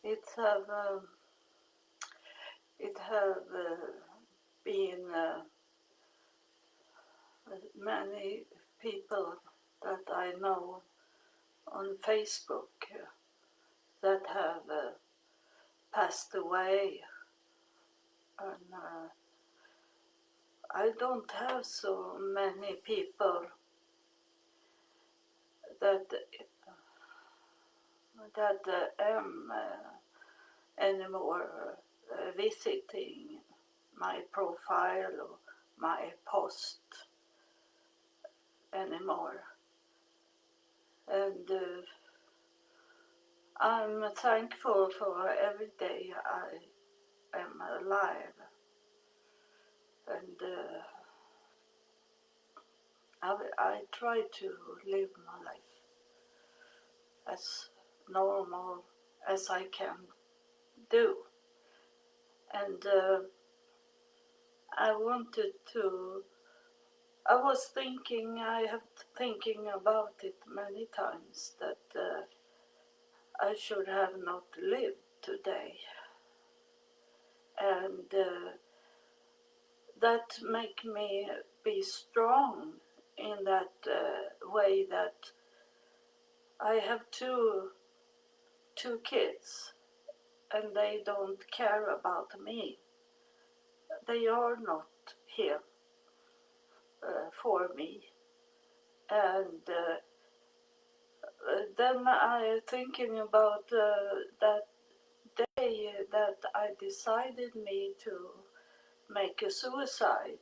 it have been many people that I know on Facebook that have passed away, and I don't have so many people that am anymore visiting my profile or my post anymore, and I'm thankful for every day I am alive, and I try to live my life as normal as I can do. And I was thinking, I have thinking about it many times, that I should have not lived today. And that make me be strong in that way, that I have two kids, and they don't care about me. They are not here for me. And then I thinking about that day that I decided me to make a suicide,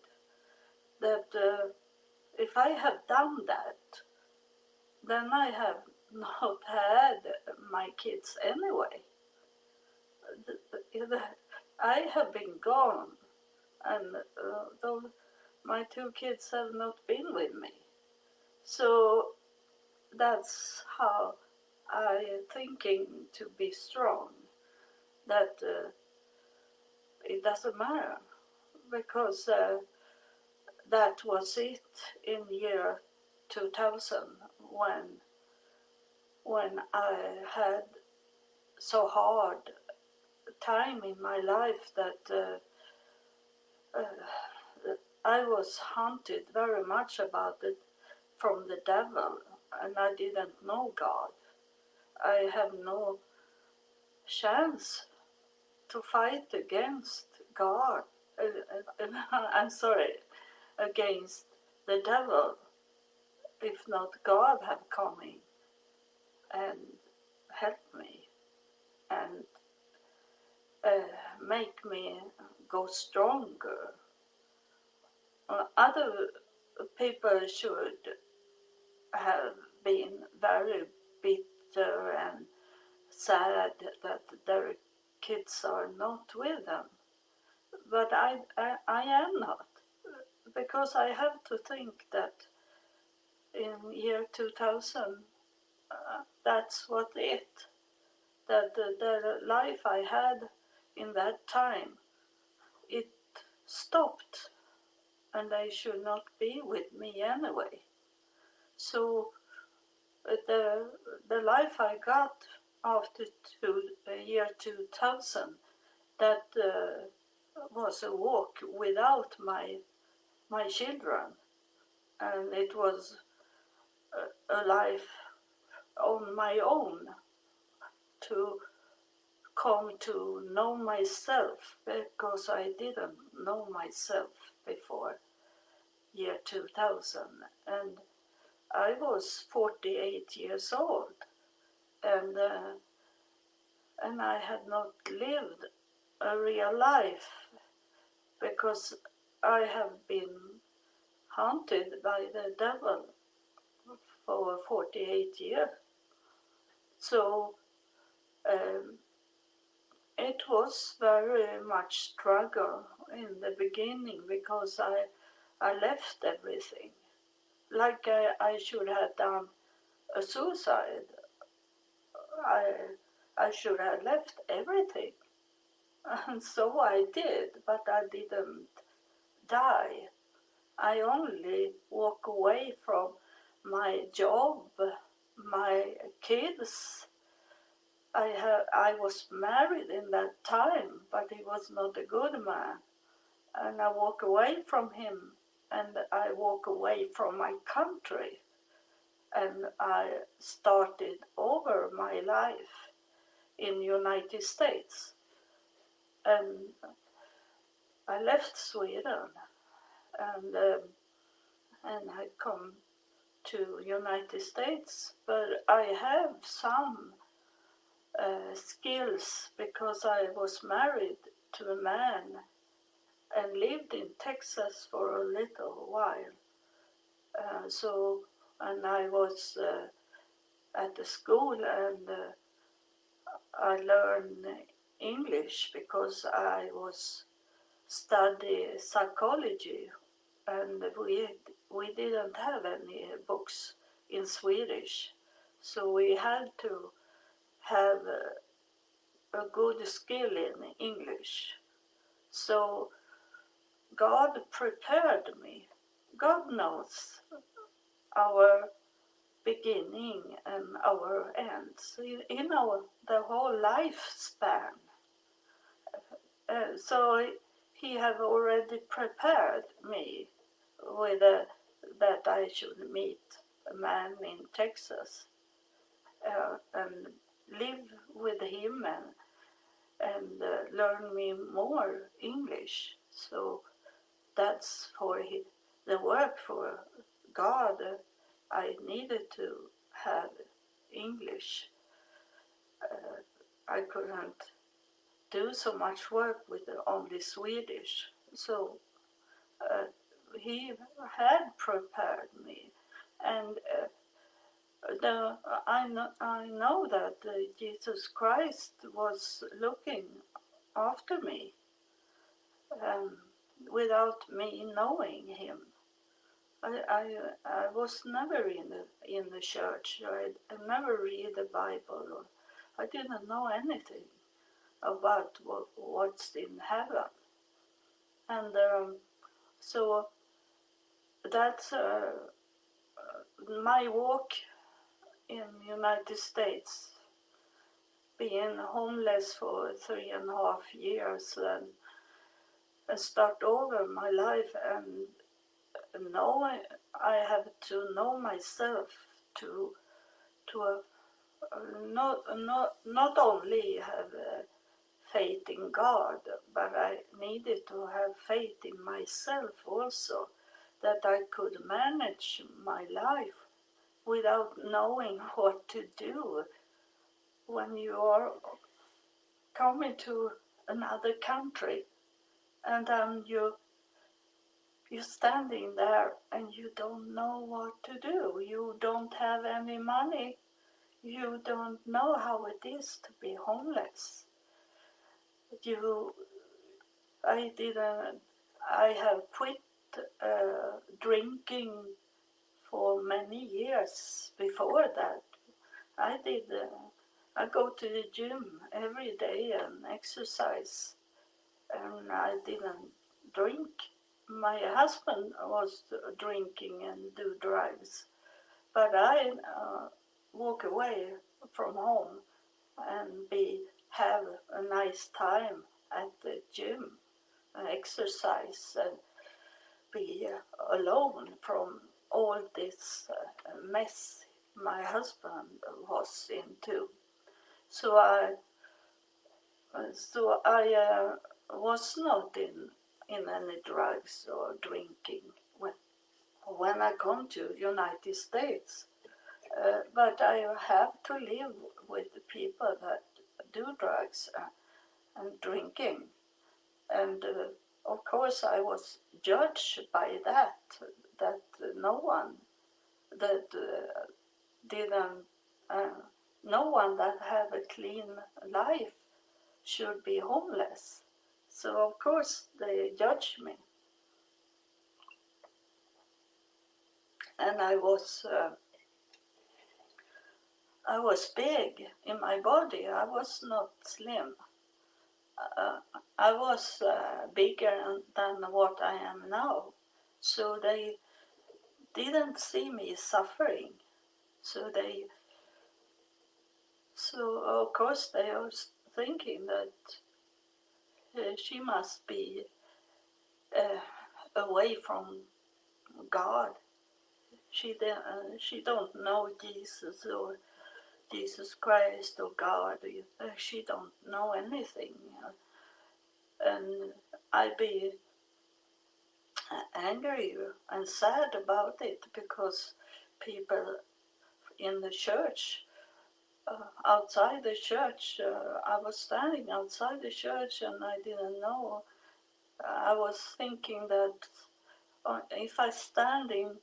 that if I have done that, then I have not had my kids anyway. I have been gone, and though my two kids have not been with me. So that's how I am thinking to be strong, that it doesn't matter, because that was it in year 2000 when I had so hard time in my life that I was haunted very much about it from the devil, and I didn't know God. I have no chance to fight against God. I'm sorry, against the devil, if not God have come in and helped me and make me go stronger. Other people should have been very bitter and sad that their kids are not with them. But I am not, because I have to think that in year 2000, that's what that the life I had in that time, it stopped, and they should not be with me anyway. So the life I got after year 2000, that was a walk without my children, and it was a life on my own, to come to know myself, because I didn't know myself before year 2000, and I was 48 years old, and I had not lived a real life, because I have been haunted by the devil for 48 years. So it was very much struggle in the beginning, because I left everything. Like I should have done a suicide. I should have left everything. And so I did, but I didn't die. I only walk away from my job, my kids, I was married in that time, but he was not a good man, and I walk away from him, and I walk away from my country, and I started over my life in United States, and I left Sweden, and I come to United States, but I have some skills because I was married to a man and lived in Texas for a little while. And I was at the school, and I learned English because I was study psychology, and we didn't have any books in Swedish, so we had to have a good skill in English. So God prepared me. God knows our beginning and our ends in the whole lifespan. So He have already prepared me with that I should meet a man in Texas and live with him and learn me more English. So that's for the work for God. I needed to have English. I couldn't do so much work with only Swedish. So uh, he had prepared me, and I know that Jesus Christ was looking after me um, without me knowing him. I was never in the church. I never read the Bible. I didn't know anything about what's in heaven, and so that's my walk in United States, being homeless for 3.5 years, and start over my life, and know I have to know myself to not only have faith in God, but I needed to have faith in myself also, that I could manage my life without knowing what to do when you are coming to another country, and you're standing there and you don't know what to do. You don't have any money. You don't know how it is to be homeless. I didn't. I have quit drinking for many years before that. I did. I go to the gym every day and exercise, and I didn't drink. My husband was drinking and do drugs, but I walk away from home and have a nice time at the gym and exercise and be alone from all this mess my husband was into. So I was not in any drugs or drinking when I come to United States. But I have to live with the people that do drugs and drinking. And of course I was judged by that no one that didn't, no one that have a clean life should be homeless. So of course they judged me. And I was big in my body. I was not slim. I was bigger than what I am now. So they didn't see me suffering. So of course they are thinking that she must be away from God. She don't know Jesus or Jesus Christ or God. She don't know anything, and I be angry and sad about it because people in the church, outside the church, I was standing outside the church and I didn't know. I was thinking that if I standing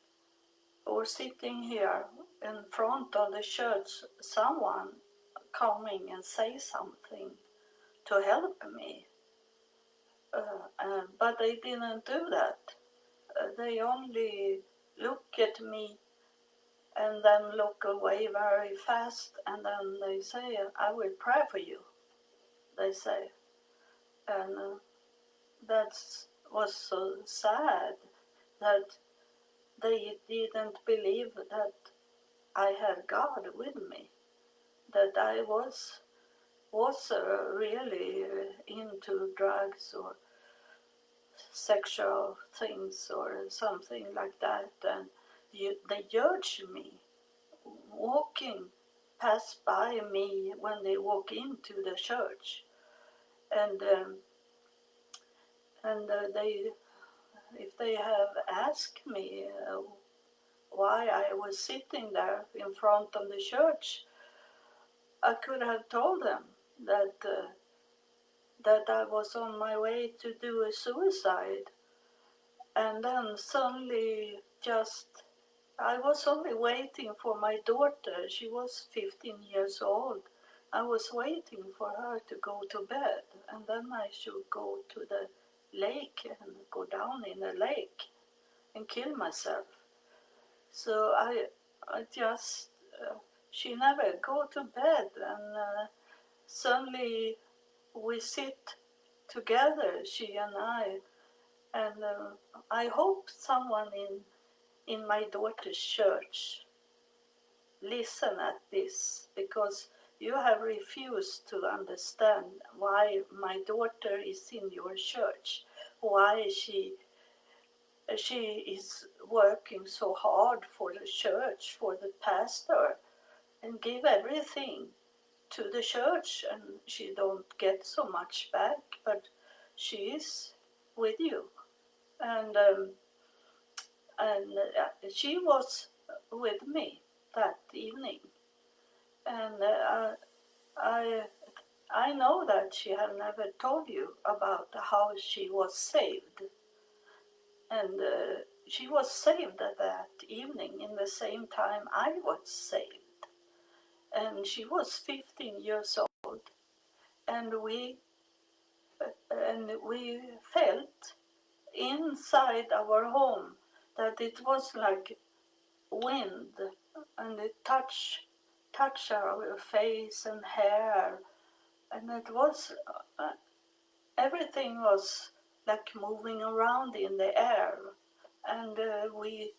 or sitting here in front of the church, someone coming and say something to help me. But they didn't do that. They only look at me and then look away very fast, and then they say, I will pray for you, they say. And that was so sad that they didn't believe that I had God with me, that I was really into drugs or sexual things or something like that, and they judge me, walking past by me when they walk into the church, and they, if they have asked me why I was sitting there in front of the church, I could have told them that that I was on my way to do a suicide, and then suddenly I was only waiting for my daughter. She was 15 years old. I was waiting for her to go to bed, and then I should go to the lake and go down in the lake and kill myself. So I just, she never go to bed, and suddenly we sit together, she and and I hope someone in my daughter's church listen at this, because you have refused to understand why my daughter is in your church, why she is working so hard for the church, for the pastor, and give everything to the church, and she don't get so much back, but she is with you. And she was with me that evening, and I know that she had never told you about how she was saved, and she was saved that evening in the same time I was saved, and she was 15 years old, and we felt inside our home that it was like wind, and it touched our face and hair, and it was everything was like moving around in the air, and we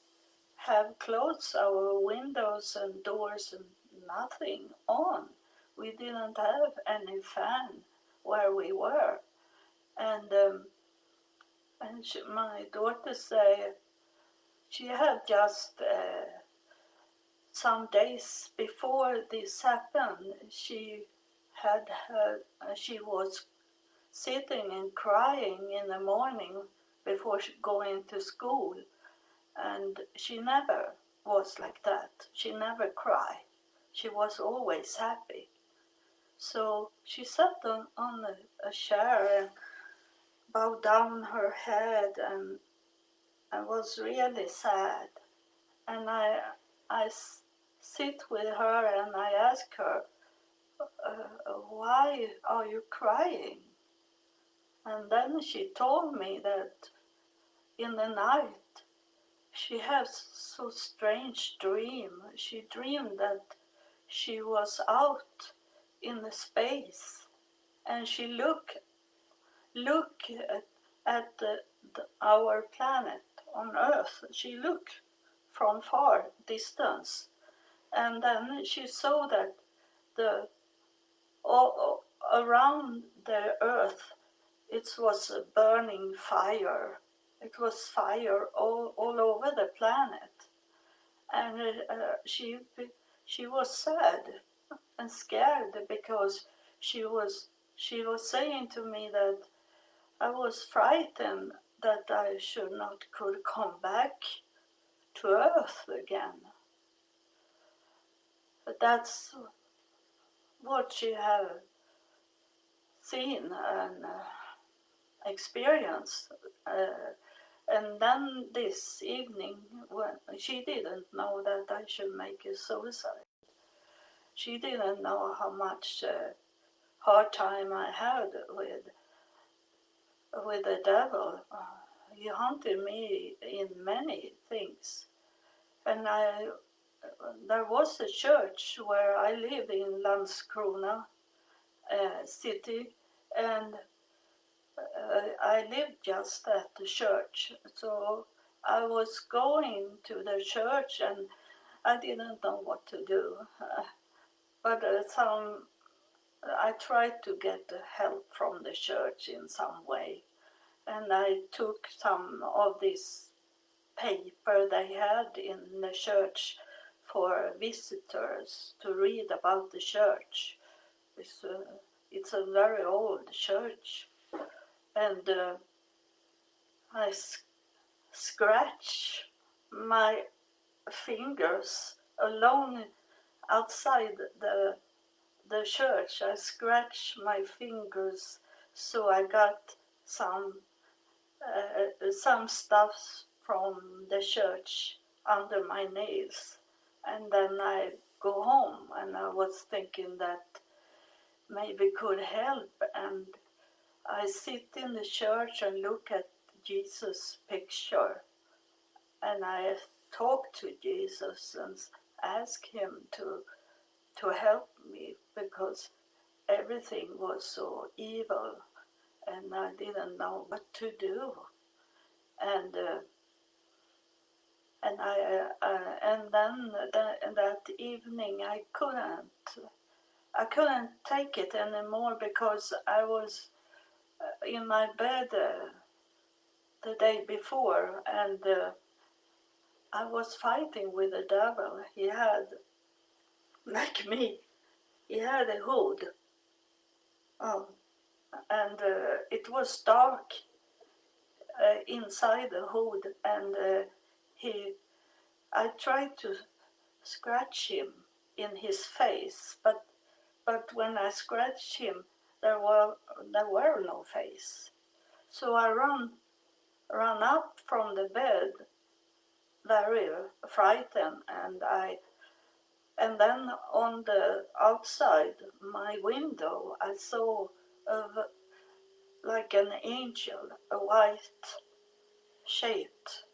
have closed our windows and doors and nothing on. We didn't have any fan where we were, and my daughter said she had just some days before this happened, she was sitting and crying in the morning before going to school, and she never was like that. She never cried. She was always happy. So she sat on a chair and bowed down her head and was really sad. And I sit with her and I ask her, why are you crying? And then she told me that in the night she has so strange dream. She dreamed that she was out in the space, and she look at our planet on Earth. She looked from far distance, and then she saw that the all around the earth. It was a burning fire. It was fire all over the planet. And she was sad and scared because she was saying to me that I was frightened that I should not could come back to earth again. But that's what she had seen and experienced. And then this evening, when she didn't know that I should make a suicide, she didn't know how much hard time I had with the devil. He haunted me in many things, and there was a church where I live in Landskrona city, and I lived just at the church. So I was going to the church, and I didn't know what to do. But I tried to get help from the church in some way, and I took some of this paper they had in the church for visitors to read about the church. It's a very old church, and I scratch my fingers alone outside the church. I scratched my fingers, so I got some stuff from the church under my nails, and then I go home, and I was thinking that maybe could help, and I sit in the church and look at Jesus' picture, and I talk to Jesus and ask him to help me because everything was so evil and I didn't know what to do. And then that evening I couldn't take it anymore because I was in my bed the day before, and I was fighting with the devil. He had, like me, he had a hood. Oh, and it was dark inside the hood, and I tried to scratch him in his face, but when I scratched him, there were no face. So I ran up from the bed, very frightened, and then on the outside my window I saw like an angel, a white shaped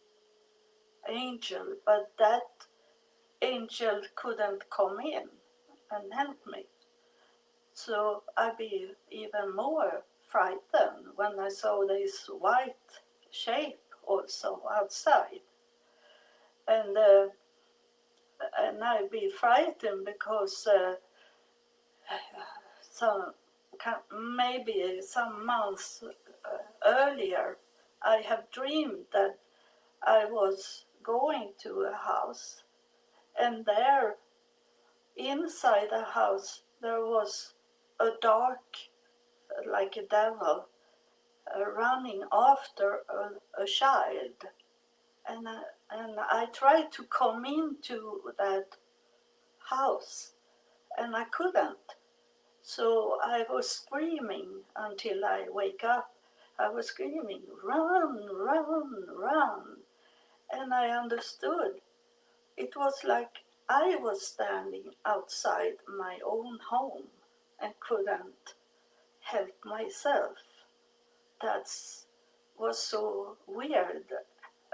angel, but that angel couldn't come in and help me. So I be even more frightened when I saw this white shape also outside, and I be frightened because some maybe some months earlier I have dreamed that I was going to a house, and there inside the house there was a dark, like a devil, running after a child, and I tried to come into that house, and I couldn't. So I was screaming until I wake up. I was screaming, run, run, run. And I understood. It was like I was standing outside my own home and couldn't help myself. That was so weird.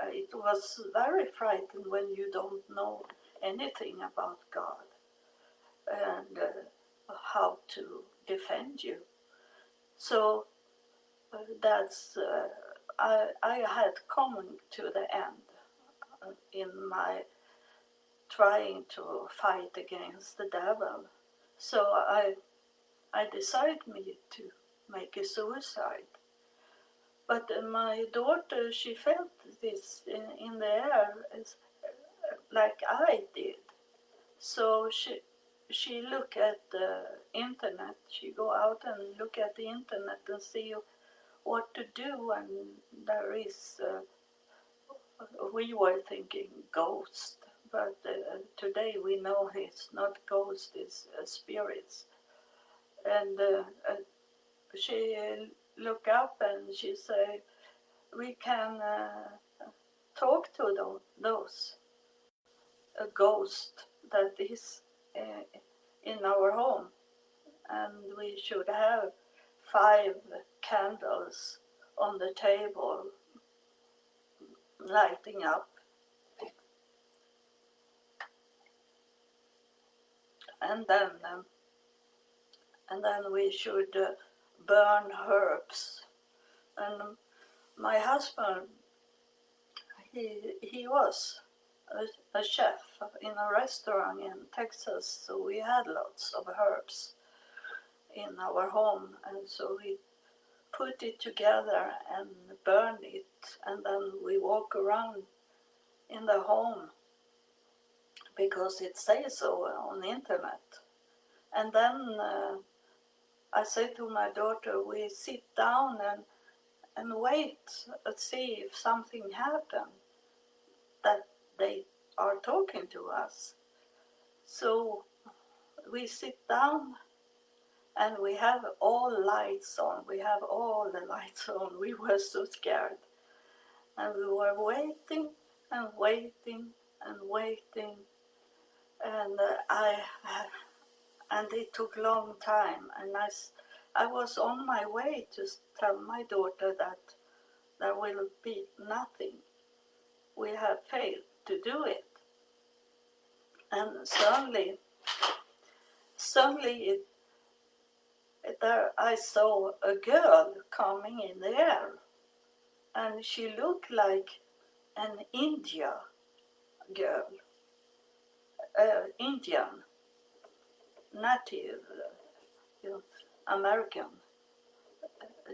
It was very frightening when you don't know anything about God and how to defend you. So that's I had coming to the end in my trying to fight against the devil. So I decided me to make a suicide. But my daughter, she felt this in the air like I did. So she look at the internet. She go out and look at the internet and see what to do. And there is, we were thinking ghost, but today we know it's not ghost, it's spirits. And she look up and she say, we can talk to those a ghost that is in our home, and we should have 5 candles on the table lighting up, and then we should burn herbs. And my husband, he was a chef in a restaurant in Texas, so we had lots of herbs in our home, and so we put it together and burn it, and then we walk around in the home because it says so on the internet. And then I say to my daughter, we sit down and wait and see if something happens, that they are talking to us. So we sit down and we have all lights on. We have all the lights on. We were so scared. And we were waiting and waiting and waiting. And and it took a long time. And I was on my way to tell my daughter that there will be nothing. We have failed to do it. And suddenly there I saw a girl coming in the air, and she looked like an Indian girl, Indian, native, American.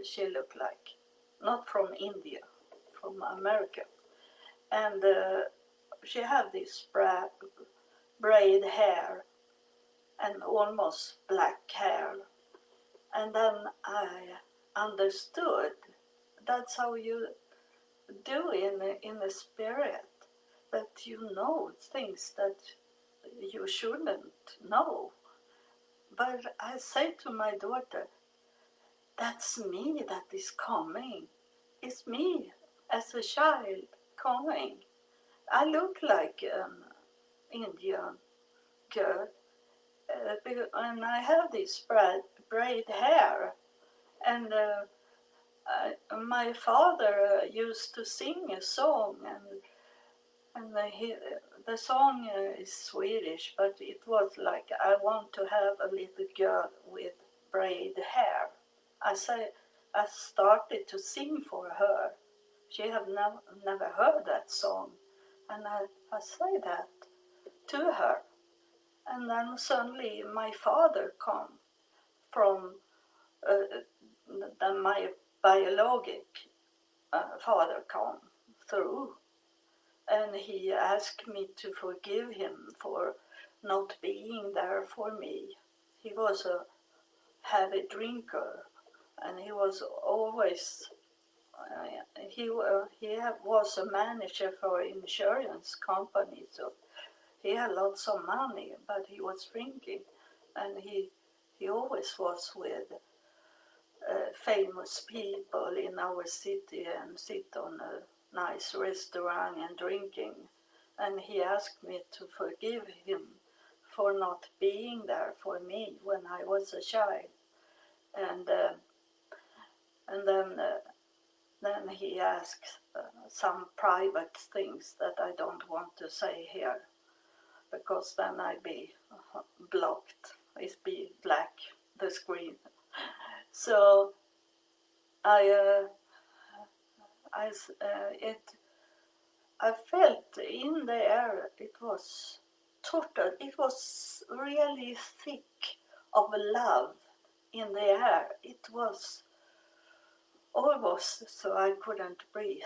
She looked like, not from India, from America, and she had this braid hair and almost black hair. And then I understood that's how you do in the spirit, that you know things that you shouldn't know. But I say to my daughter, that's me that is coming. It's me as a child coming. I look like an Indian girl, and I have this braid hair. And my father used to sing a song, and the song is Swedish, but it was like, I want to have a little girl with braid hair. I started to sing for her. She had never heard that song, and I say that to her. And then suddenly my father come from my biologic father come through, and he asked me to forgive him for not being there for me. He was a heavy drinker, and he was always he was a manager for an insurance company, so he had lots of money, but he was drinking, and he always was with famous people in our city and sit on a nice restaurant and drinking. And he asked me to forgive him for not being there for me when I was a child. And then he asked some private things that I don't want to say here, because then I'd be blocked. It'd be black, the screen. So I felt in the air, it was total, it was really thick of love in the air. It was almost so I couldn't breathe.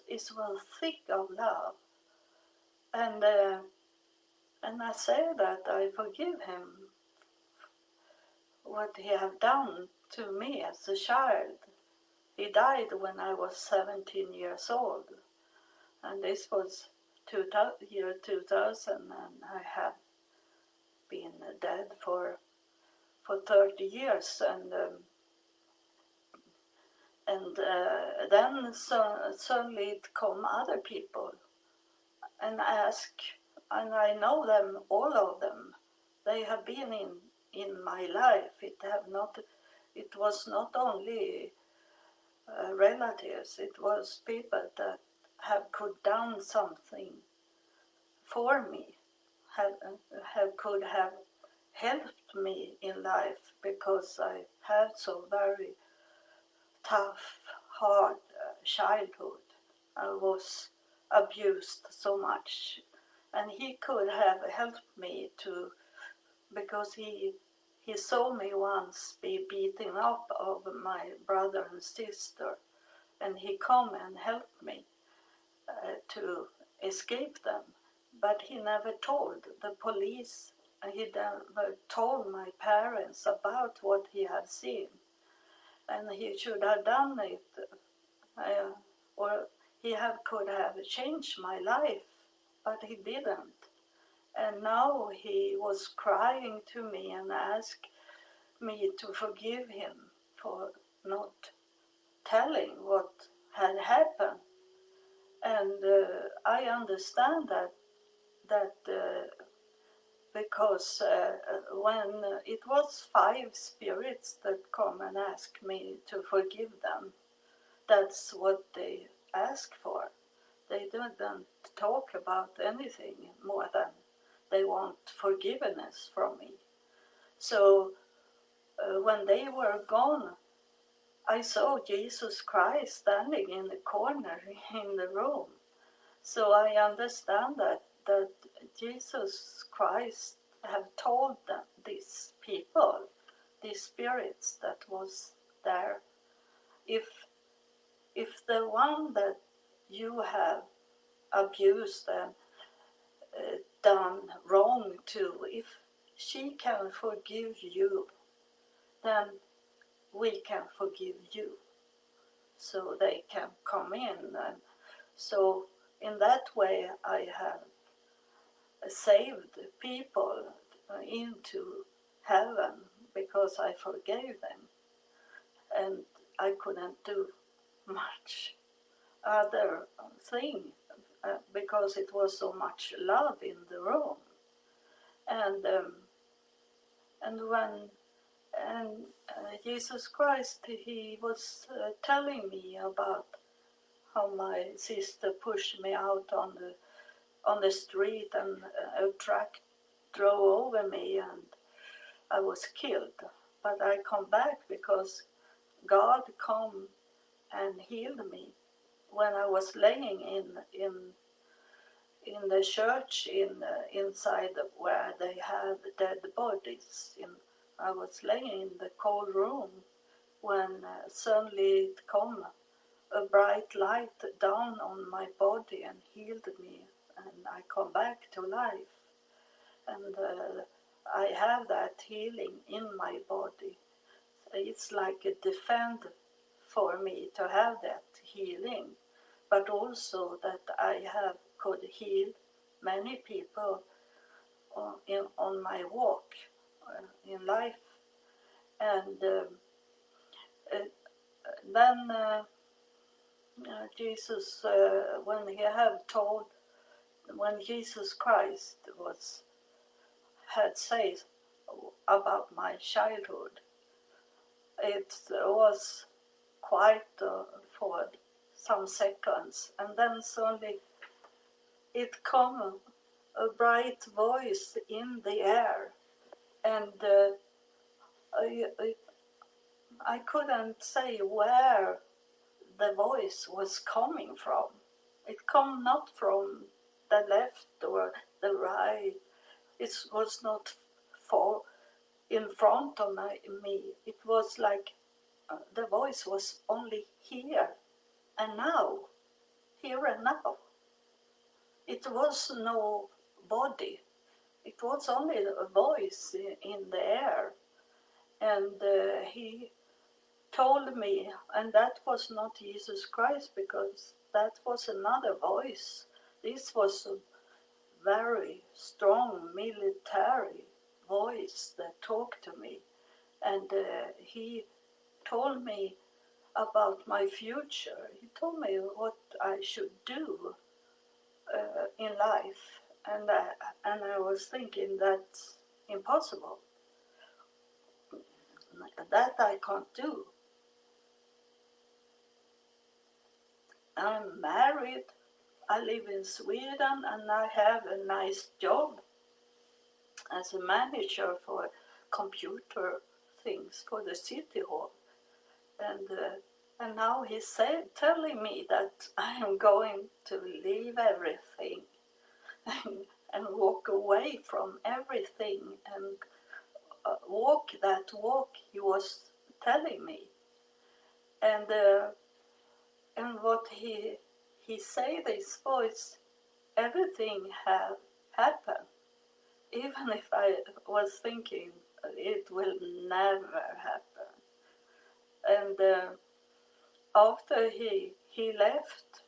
It was thick of love. And I say that I forgive him what he had done to me as a child. He died when I was 17 years old. And this was year 2000, and I have been dead for 30 years. And then suddenly it come other people and ask, and I know them, all of them. They have been in my life. It was not only relatives. It was people that could done something for me, could have helped me in life, because I had so very tough, hard childhood. I was abused so much, and he could have helped me to, because he saw me once be beaten up of my brother and sister, and he come and helped me to escape them. But he never told the police, and he never told my parents about what he had seen. And he should have done it, or could have changed my life, but he didn't. And now he was crying to me and asked me to forgive him for not telling what had happened. And I understand that because when it was 5 spirits that come and ask me to forgive them, that's what they ask for. They don't talk about anything more than they want forgiveness from me. So when they were gone, I saw Jesus Christ standing in the corner in the room. So I understand that Jesus Christ have told them, these people, these spirits that was there, if the one that you have abused and done wrong to, if she can forgive you, then we can forgive you. So they can come in. And so in that way I have saved people into heaven, because I forgave them. And I couldn't do much other thing because it was so much love in the room. And when Jesus Christ, he was telling me about how my sister pushed me out on the street, and a truck drove over me and I was killed. But I come back because God come and healed me when I was laying in the church inside where they have dead bodies. I was laying in the cold room when suddenly it come a bright light down on my body and healed me, and I come back to life. And I have that healing in my body. It's like a defense for me to have that healing, but also that I could heal many people on my walk in life. And then Jesus, when Jesus Christ had said about my childhood, it was quiet for some seconds, and then suddenly it came a bright voice in the air, and I couldn't say where the voice was coming from. It come not from the left or the right. It was not far. in front of me. It was like the voice was only here and now, here and now. It was no body. It was only a voice in the air. And he told me, and that was not Jesus Christ, because that was another voice. This was a very strong military voice that talked to me. And he told me about my future. He told me what I should do in life. And I was thinking that's impossible. That I can't do. I'm married, I live in Sweden, and I have a nice job as a manager for computer things for the city hall. And now he's telling me that I am going to leave everything and walk away from everything and walk that walk he was telling me. And what he say this voice, everything have happened, even if I was thinking it will never happen. And after he left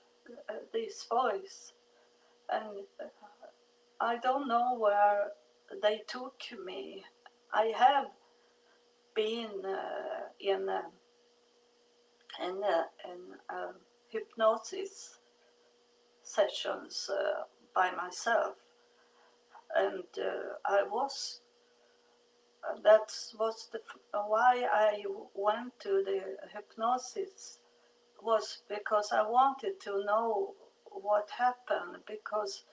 this voice, and I don't know where they took me. I have been in hypnosis sessions by myself, and I was. That was why I went to the hypnosis, was because I wanted to know what happened, because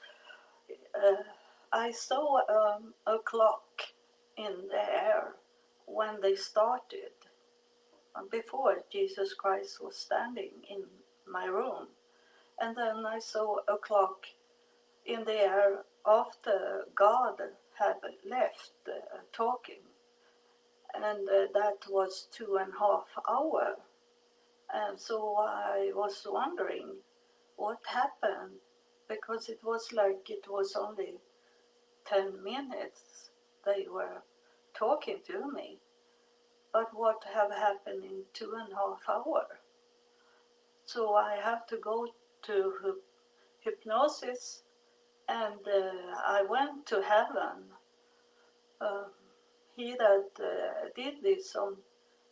I saw a clock in the air when they started, before Jesus Christ was standing in my room. And then I saw a clock in the air after God had left talking. And that was 2.5 hours. And so I was wondering what happened, because it was like it was only 10 minutes they were talking to me. But what have happened in 2.5 hours? So I have to go to hypnosis, and I went to heaven. He that did this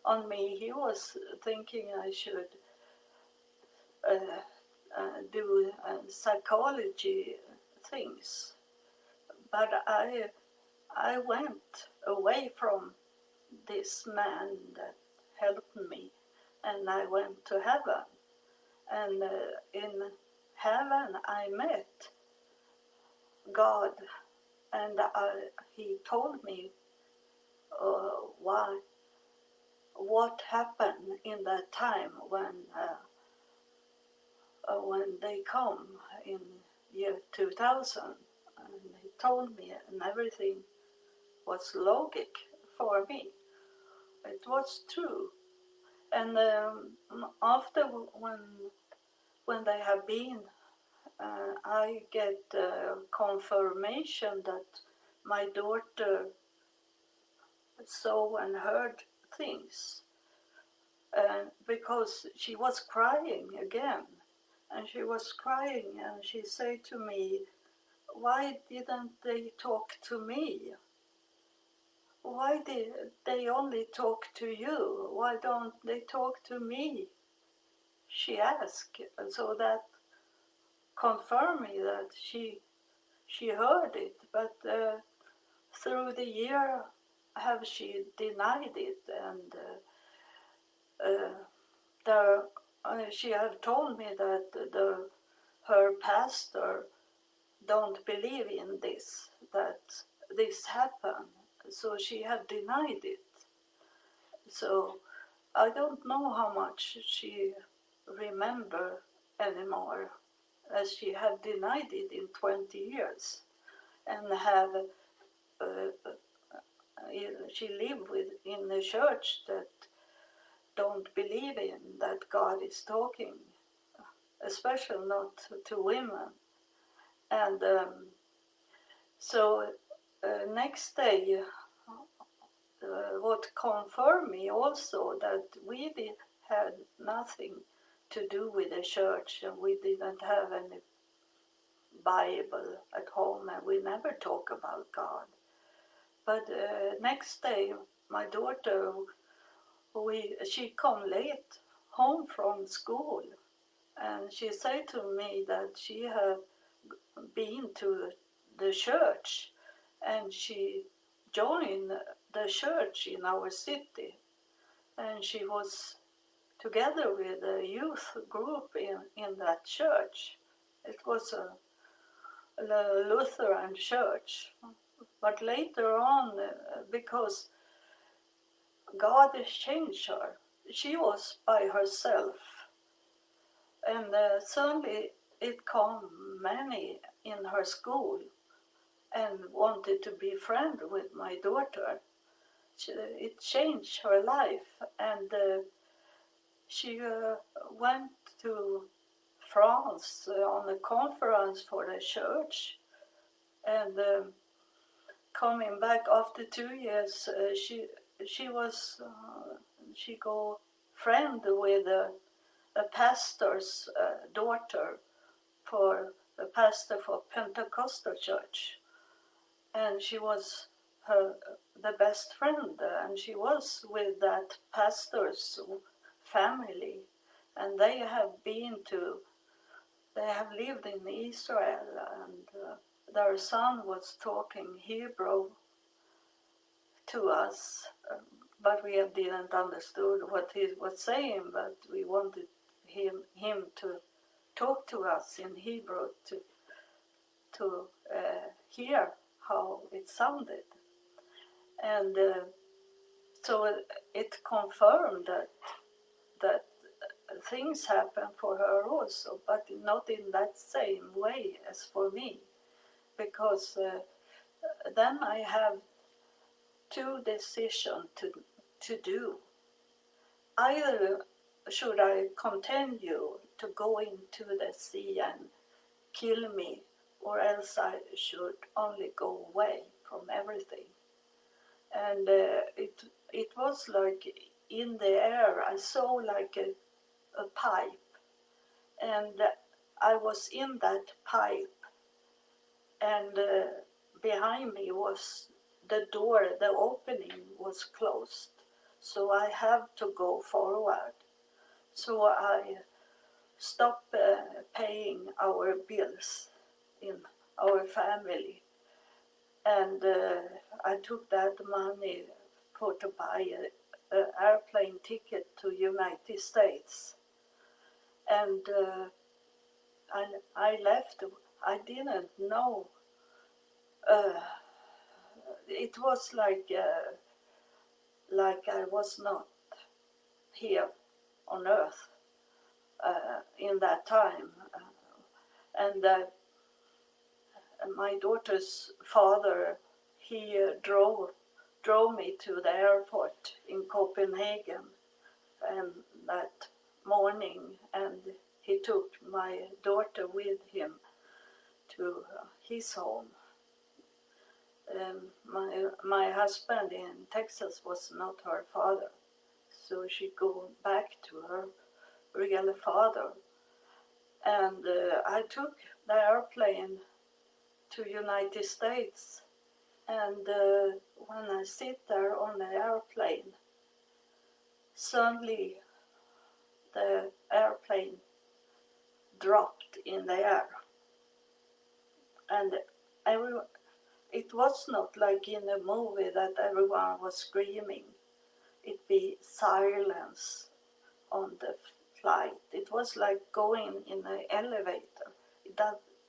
on me, he was thinking I should do psychology things. But I went away from this man that helped me, and I went to heaven. And in heaven I met God, and he told me what happened in that time when they come in year 2000. And he told me, and everything was logic for me. It was true. And after when they have been, I get confirmation that my daughter saw and heard things, because she was crying again, and she was crying, and she said to me, "Why didn't they talk to me? Why did they only talk to you? Why don't they talk to me?" She asked. So that confirmed me that she heard it, but through the year have she denied it, and she have told me that her pastor don't believe in this, that this happened, so she have denied it. So I don't know how much she remember anymore, as she have denied it in 20 years, and have she lived in a church that don't believe in that God is talking, especially not to women. And so next day, what confirmed me also that we had nothing to do with the church, and we didn't have any Bible at home, and we never talk about God. But next day, my daughter, she come late home from school, and she said to me that she had been to the church, and she joined the church in our city, and she was together with a youth group in that church. It was a Lutheran church. But later on, because God has changed her, she was by herself. And suddenly it come many in her school and wanted to be friend with my daughter. It changed her life, and she went to France on a conference for the church, and coming back after 2 years, she go friend with a pastor's daughter, for a pastor for Pentecostal church, and she was the best friend, and she was with that pastor's family, and they have lived in Israel, and their son was talking Hebrew to us, but we didn't understood what he was saying, but we wanted him to talk to us in Hebrew to hear how it sounded. And so it confirmed that things happen for her also, but not in that same way as for me, because then I have two decisions to do. Either should I continue to go into the sea and kill me, or else I should only go away from everything. And it was like in the air, I saw like a pipe, and I was in that pipe, and behind me was the door, the opening was closed, so I have to go forward. So I stopped paying our bills in our family, and I took that money to buy an airplane ticket to United States, and I left. I didn't know. It was like I was not here on earth in that time, and my daughter's father, he drove me to the airport in Copenhagen, and that morning, and he took my daughter with him to his home. My husband in Texas was not her father, so she go back to her real father. And I took the airplane to United States, and when I sit there on the airplane, suddenly the airplane dropped in the air, and it was not like in a movie that everyone was screaming. It be silence on the flight. It was like going in an elevator. It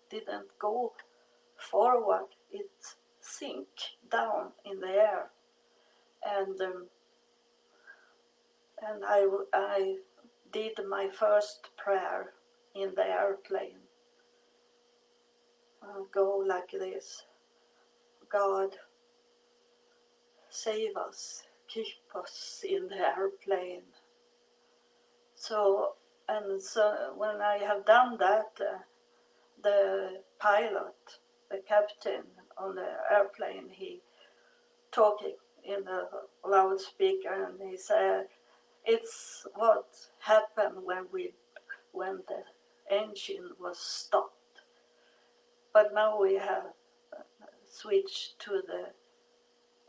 didn't go forward. It sink down in the air, and I did my first prayer in the airplane. Go like this: God, save us, keep us in the airplane. So when I have done that, the pilot, the captain on the airplane, he talking in the loudspeaker, and he said, "It's what happened when the engine was stopped. But now we have switched to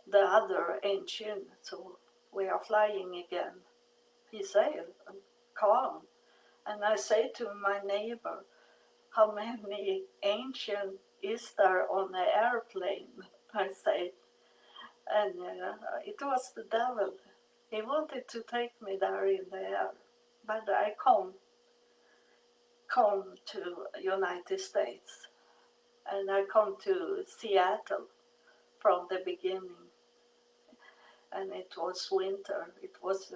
the other engine, so we are flying again." He said, calm. And I say to my neighbor, "How many engines is there on the airplane?" I say, and it was the devil. He wanted to take me there in the air, but I come to United States, and I come to Seattle from the beginning, and it was winter. It was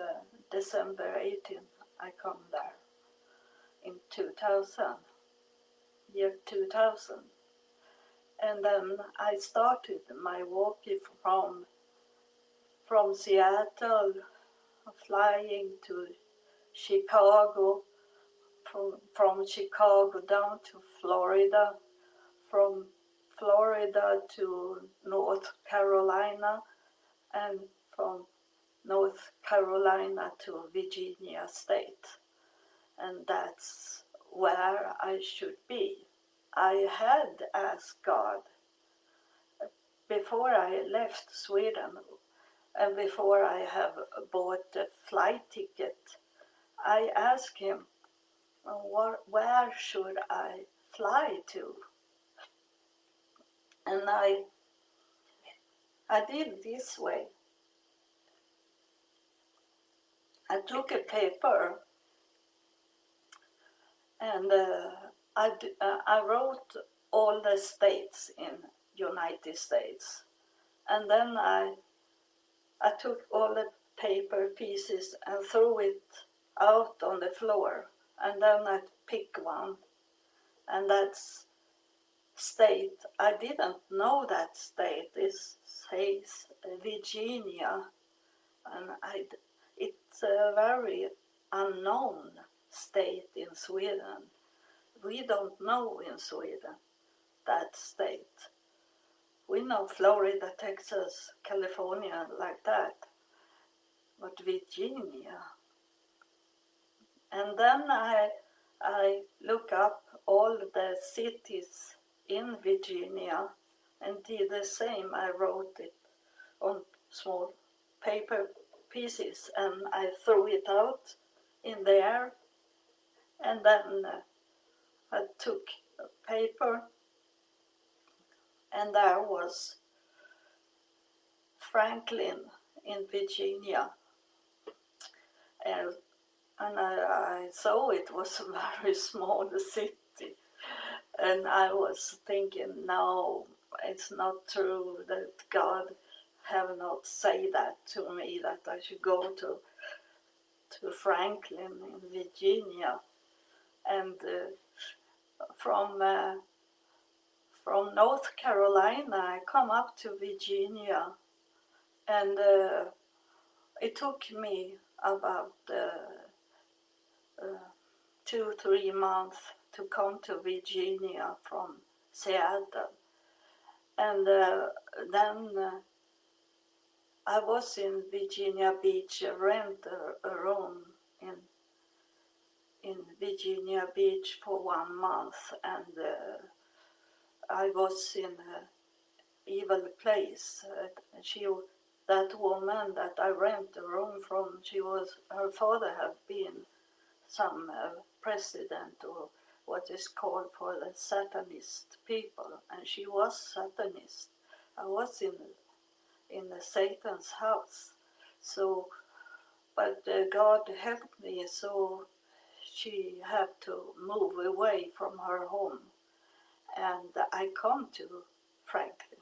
December 18th. I come there in 2000, year 2000, and then I started my walking from Seattle, flying to Chicago, from Chicago down to Florida, from Florida to North Carolina, and from North Carolina to Virginia State. And that's where I should be. I had asked God before I left Sweden, and before I have bought a flight ticket, I asked him, where should I fly to? And I did this way. I took a paper, and I wrote all the states in United States, and then I took all the paper pieces and threw it out on the floor, and then I picked one, and that's state. I didn't know that state. It says Virginia, and it's a very unknown state in Sweden. We don't know in Sweden that state. We know Florida, Texas, California, like that, but Virginia. And then I look up all the cities in Virginia and did the same. I wrote it on small paper pieces, and I threw it out in the air, and then I took a paper, and there was Franklin in Virginia, and I saw it was a very small city, and I was thinking, no, it's not true that God have not said that to me, that I should go to Franklin in Virginia, and from North Carolina I come up to Virginia, and it took me about 2-3 months to come to Virginia from Seattle, and then I was in Virginia Beach, rent a room in Virginia Beach for 1 month, and I was in an evil place. That woman that I rent the room from, her father had been some president, or what is called for the Satanist people, and she was Satanist. I was in the Satan's house, so but God helped me, so she had to move away from her home, and I come to Franklin.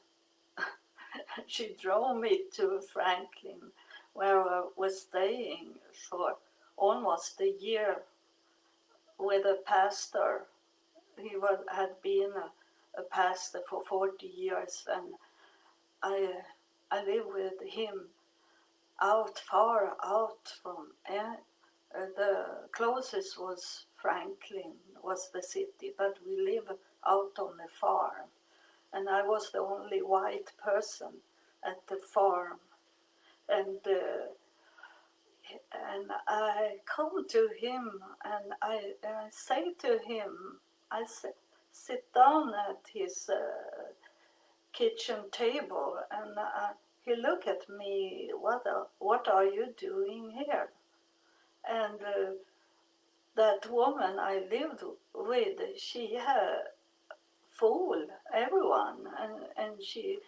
She drove me to Franklin, where I was staying for almost a year with a pastor. He had been a pastor for 40 years, and I live with him far out from the closest was Franklin, was the city, but we live out on the farm. And I was the only white person at the farm. And I come to him and I say to him, sit down at his kitchen table, and he looked at me, what are you doing here? And that woman I lived with, she had fooled everyone, and she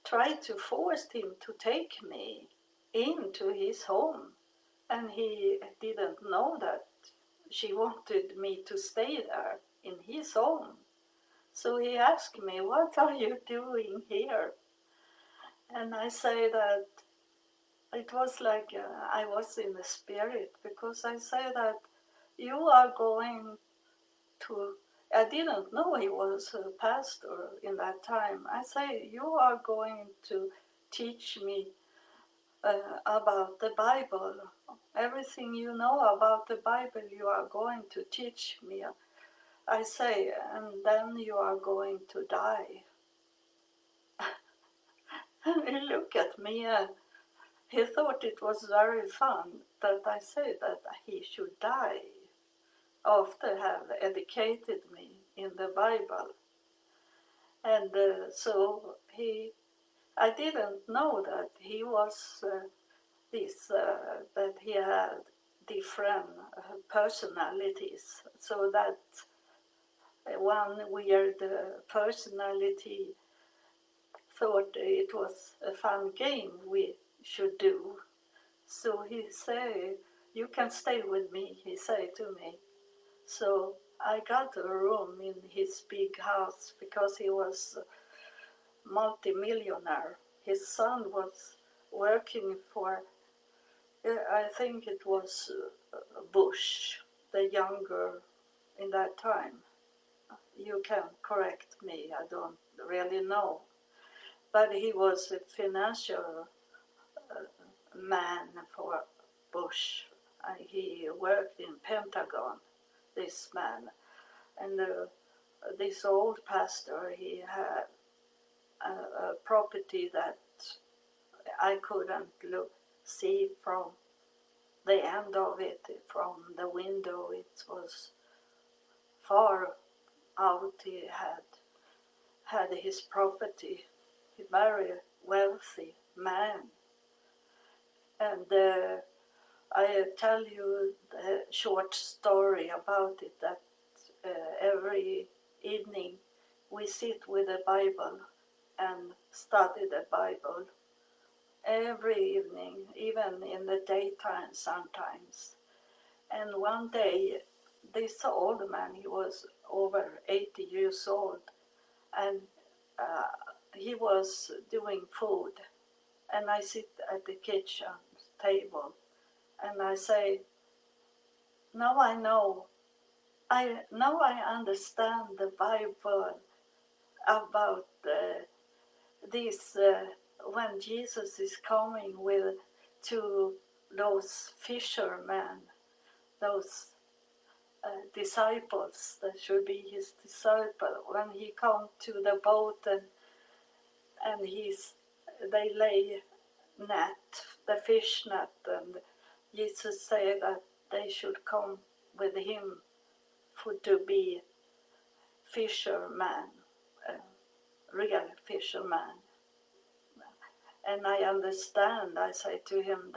tried to force him to take me into his home, and he didn't know that she wanted me to stay there in his home. So he asked me, what are you doing here? And I say that it was like I was in the spirit, because I say that you are going to, I didn't know he was a pastor in that time. I say, you are going to teach me about the Bible. Everything you know about the Bible, you are going to teach me. I say, and then you are going to die. And he looked at me and he thought it was very fun that I said that he should die after have educated me in the Bible. And I didn't know that he was that he had different personalities. So that one weird personality thought it was a fun game we should do. So he said, you can stay with me, he said to me. So I got a room in his big house because he was a multi-millionaire. His son was working for, I think it was Bush, the younger in that time. You can correct me, I don't really know. But he was a financial man for Bush. He worked in Pentagon, this man. And this old pastor, he had a property that I couldn't see from the end of it, from the window. It was far out. He had his property. He very wealthy man. And I tell you the short story about it, that every evening we sit with the Bible and study the Bible. Every evening, even in the daytime sometimes. And one day, this old man, he was over 80 years old, and he was doing food. And I sit at the kitchen table, and I say, now I know, now I understand the Bible about this, when Jesus is coming with to those fishermen, those disciples that should be his disciple, when he come to the boat and they lay the fish net, and Jesus said that they should come with him to be fisherman, real fisherman. And I understand, I say to him,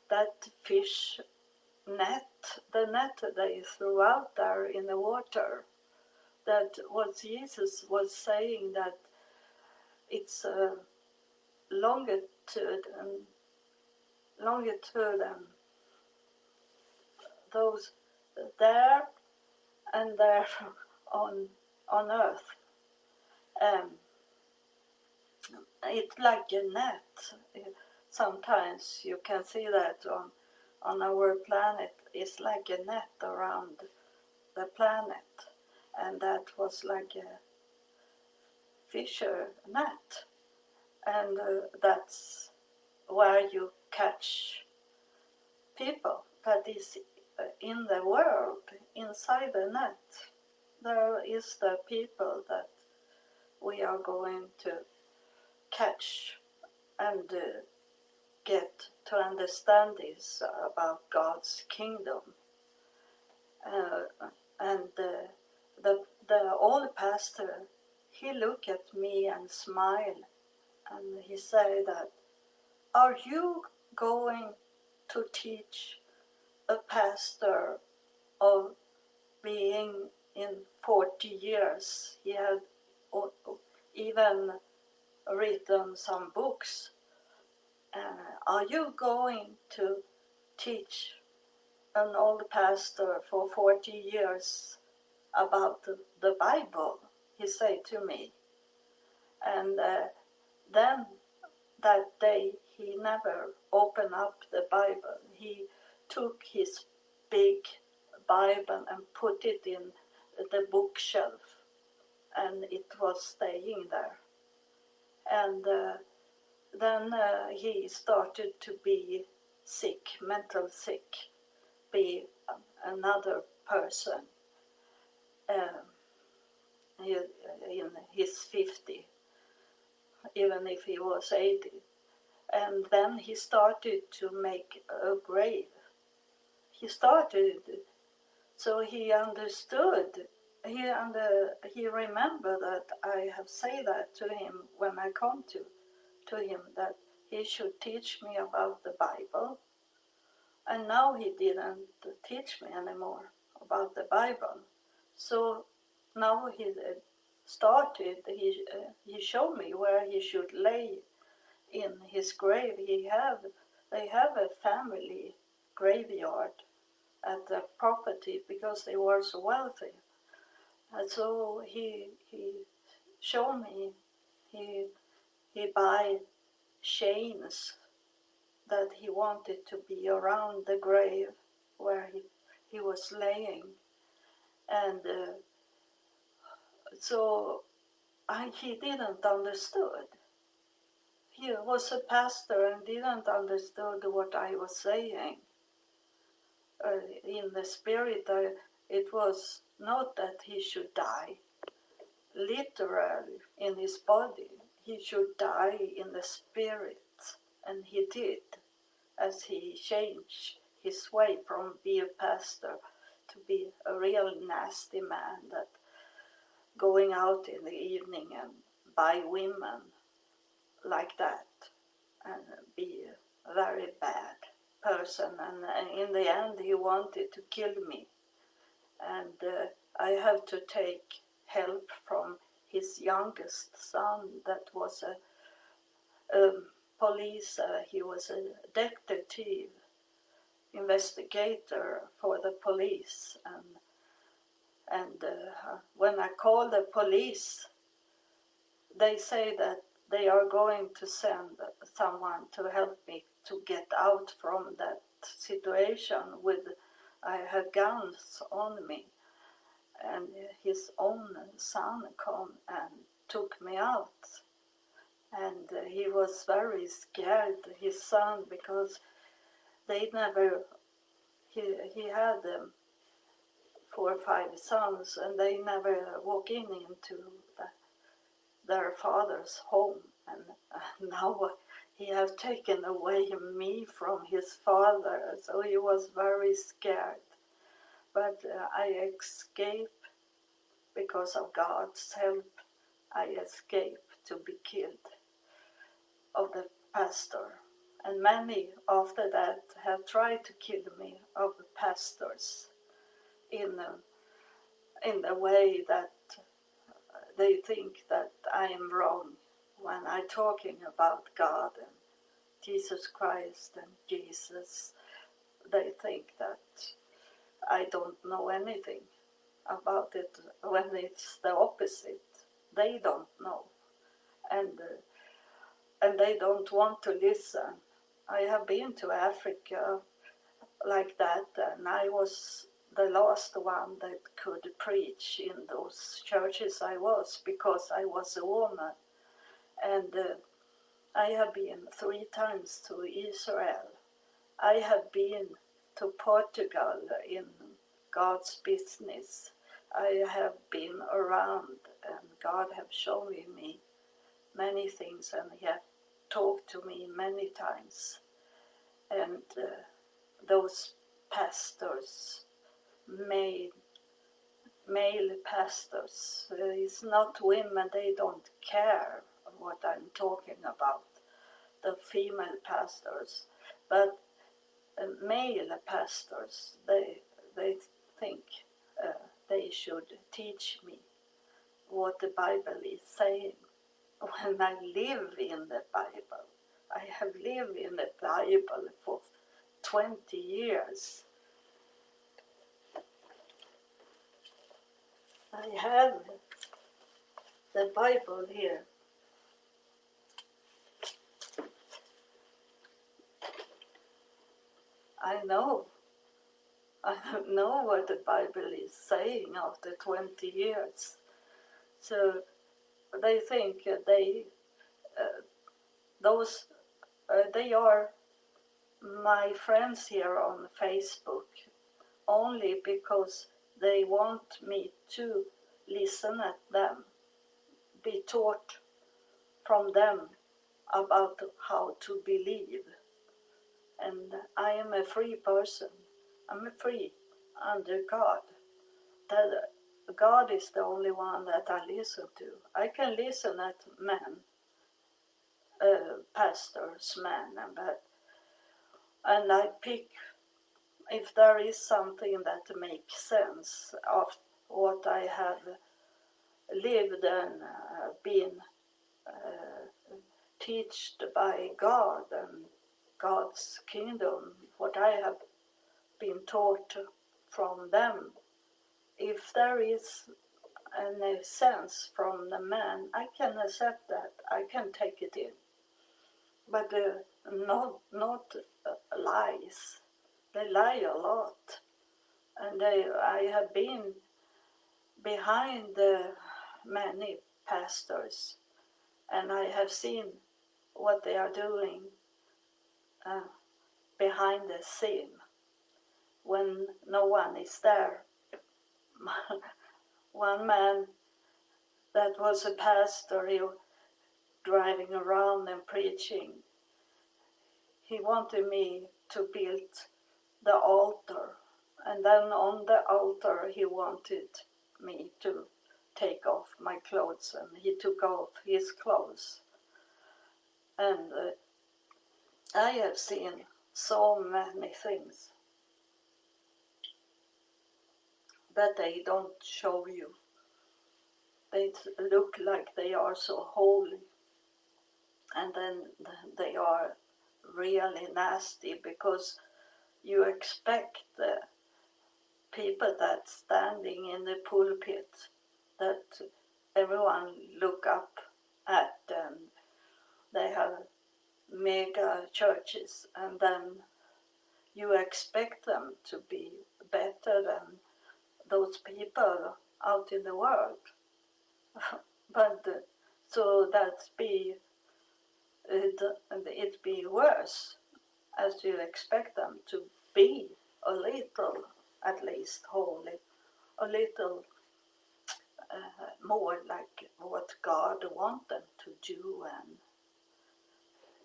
that fish net, the net they threw out there in the water, that what Jesus was saying, that it's a longitude and those there and there on earth. It's like a net. Sometimes you can see that on our planet. It's like a net around the planet, and that was like a fisher net. And that's where you catch people that is in the world, inside the net. There is the people that we are going to catch and get to understand this about God's kingdom. And the old pastor, he looked at me and smiled, and he said that, are you going to teach a pastor of being in 40 years? He had even written some books. Are you going to teach an old pastor for 40 years about the Bible? He said to me. And then that day he never opened up the Bible. He took his big Bible and put it in the bookshelf, and it was staying there. And then he started to be sick, mental sick, be another person in his 50, even if he was 80. And then he started to make a grave. He started, so he understood. He remembered that I have said that to him when I come to him, that he should teach me about the Bible. And now he didn't teach me anymore about the Bible. So now he started, he showed me where he should lay in his grave. They have a family graveyard at the property because they were so wealthy. And so he showed me, he buy chains that he wanted to be around the grave where he was laying. And so he didn't understood. He was a pastor and didn't understood what I was saying. In the spirit, it was not that he should die literally in his body. He should die in the spirit, and he did, as he changed his way from being a pastor to be a real nasty man that going out in the evening and buy women like that and be a very bad person. And in the end he wanted to kill me, and I have to take help from his youngest son that was a police, he was a detective investigator for the police, and when I call the police, they say that they are going to send someone to help me to get out from that situation with, I had guns on me, and his own son come and took me out. And he was very scared, his son, because they never, he had 4 or 5 sons, and they never walk into their father's home. And now he have taken away me from his father, so he was very scared. But I escaped because of God's help. I escaped to be killed of the pastor. And many after that have tried to kill me of the pastors in the way that they think that I am wrong when I'm talking about God and Jesus Christ and Jesus. They think that I don't know anything about it, when it's the opposite. They don't know, and they don't want to listen. I have been to Africa like that, and I was the last one that could preach in those churches I was, because I was a woman. And I have been 3 times to Israel. I have been to Portugal in God's business. I have been around and God have shown me many things and He have talked to me many times. And those pastors, male pastors, it's not women, they don't care what I'm talking about, the female pastors, but male pastors, they think they should teach me what the Bible is saying when I live in the Bible. I have lived in the Bible for 20 years. I have the Bible here. I know what the Bible is saying after 20 years. So they think they are my friends here on Facebook only because they want me to listen at them, be taught from them about how to believe. And I am a free person. I'm free under God. That God is the only one that I listen to. I can listen at men, pastors, men, and I pick if there is something that makes sense of what I have lived and been taught by God and God's kingdom, what I have been taught from them. If there is any sense from the man, I can accept that. I can take it in. But not lies. They lie a lot. And I have been behind many pastors, and I have seen what they are doing behind the scene when no one is there. One man that was a pastor, he was driving around and preaching. He wanted me to build the altar, and then on the altar he wanted me to take off my clothes, and he took off his clothes. And I have seen so many things that they don't show you. They look like they are so holy, and then they are really nasty because you expect the people that standing in the pulpit that everyone look up at, and they have mega churches, and then you expect them to be better than those people out in the world. But so that it be worse, as you expect them to be a little, at least holy, a little more like what God wants them to do, and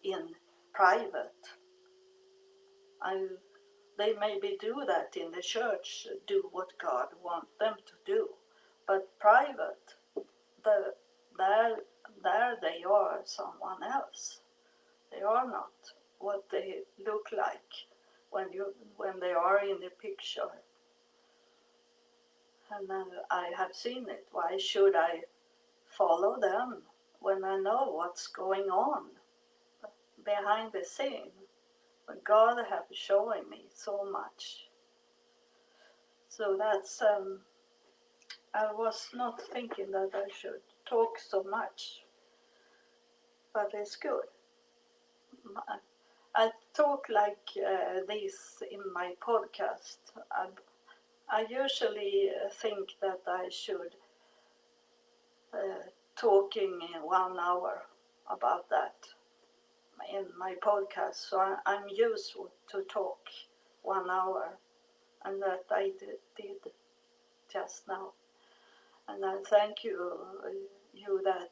in private. They maybe do that in the church, do what God wants them to do, but private, there they are someone else. They are not what they look like when they are in the picture. And I have seen it. Why should I follow them when I know what's going on behind the scene? But God has shown me so much. So that's, I was not thinking that I should talk so much, but it's good. I talk like this in my podcast. I usually think that I should talking in 1 hour about that. in my podcast, so I'm used to talk 1 hour, and that I did just now. And I thank you that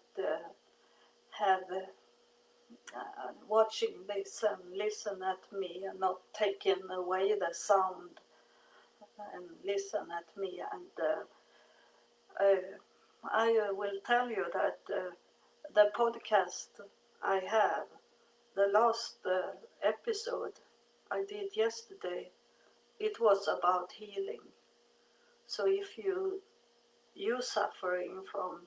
have watching this and listen at me and not taking away the sound and listen at me. And I will tell you that the podcast I have, the last episode I did yesterday, it was about healing. So if you suffering from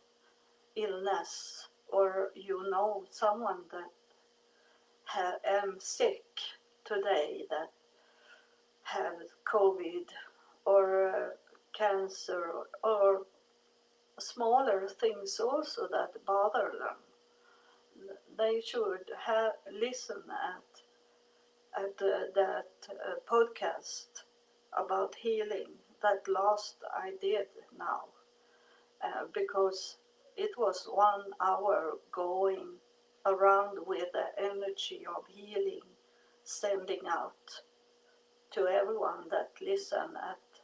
illness, or you know someone that am sick today, that have COVID or cancer, or smaller things also that bother them, they should listen at that podcast about healing, that last I did now, because it was 1 hour going around with the energy of healing, sending out to everyone that listen at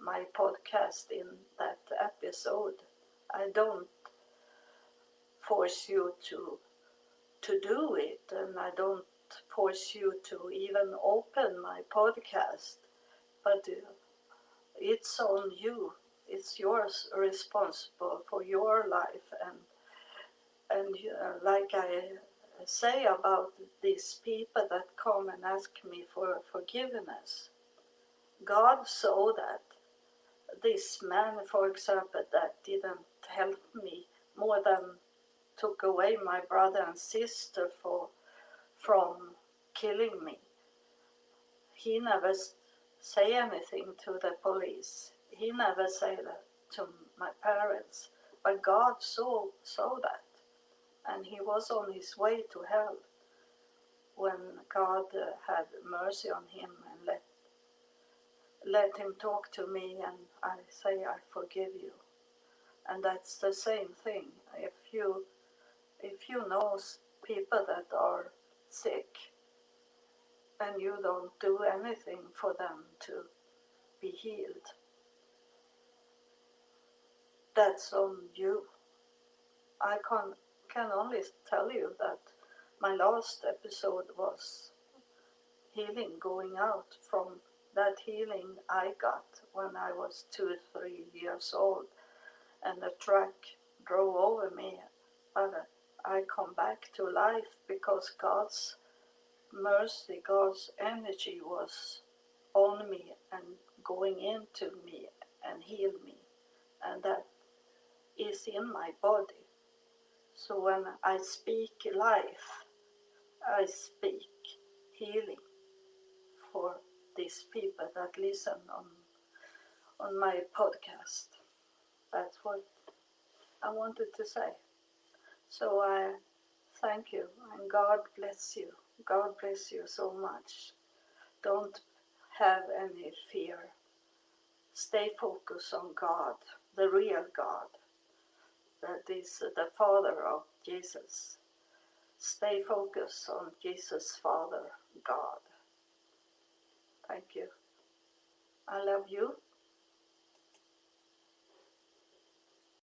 my podcast in that episode. I don't force you to do it, and I don't force you to even open my podcast, but it's on you. It's yours, responsible for your life. And like I say about these people that come and ask me for forgiveness, God saw that this man, for example, that didn't help me more than took away my brother and sister from killing me. He never say anything to the police. He never said that to my parents. But God saw that, and he was on his way to hell when God had mercy on him and let him talk to me, and I say, I forgive you. And that's the same thing. If you know people that are sick and you don't do anything for them to be healed, that's on you. I can only tell you that my last episode was healing, going out from that healing I got when I was 2-3 years old, and a truck drove over me, but I come back to life because God's mercy, God's energy was on me and going into me and heal me, and that is in my body. So when I speak life, I speak healing for these people that listen on my podcast. That's what I wanted to say. So I thank you, and God bless you. God bless you so much. Don't have any fear. Stay focused on God, the real God, that is the Father of Jesus. Stay focused on Jesus, Father, God. Thank you. I love you.